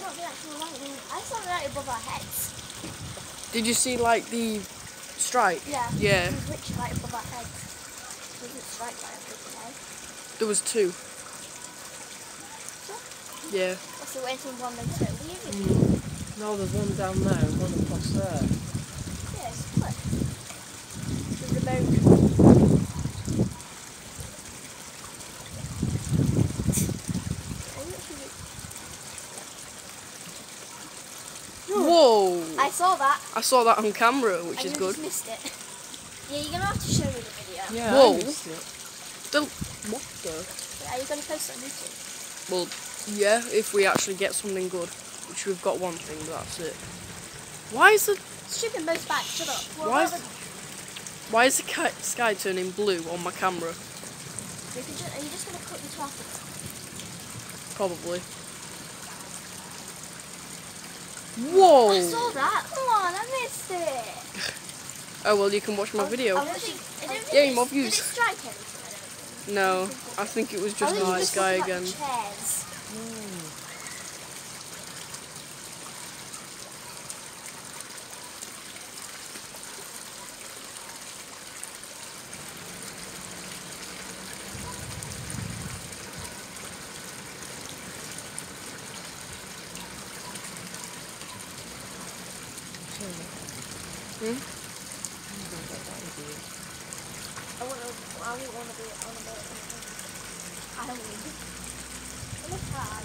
not the actual lightning. I saw it right above our heads. Did you see like the strike? Yeah. Yeah. It was literally right above our heads. It wasn't strike right above the head. There was two. Yeah. So we're entering one then two. No, there's one down there and one across there. Yeah, it's split. The remote. Whoa! I saw that. I saw that on camera, which And is you good. just missed it. Yeah, you're gonna have to show me the video. Yeah, Whoa. I missed it. What the? Are you gonna post it on YouTube? Well, yeah, if we actually get something good, which we've got one thing, but that's it. Why is the Shipping both back. Shut up. What Why about why is the sky turning blue on my camera? are you just gonna cut the traffic? Probably. Whoa! I saw that. Come on, I missed it. Oh well, you can watch my video. I don't think Yeah, it, more did views. it strike anything? I don't think. No, I think it was just I the think you sky looking at again. the chairs. Hmm? I wouldn't want to be on a boat. I don't need it. Look how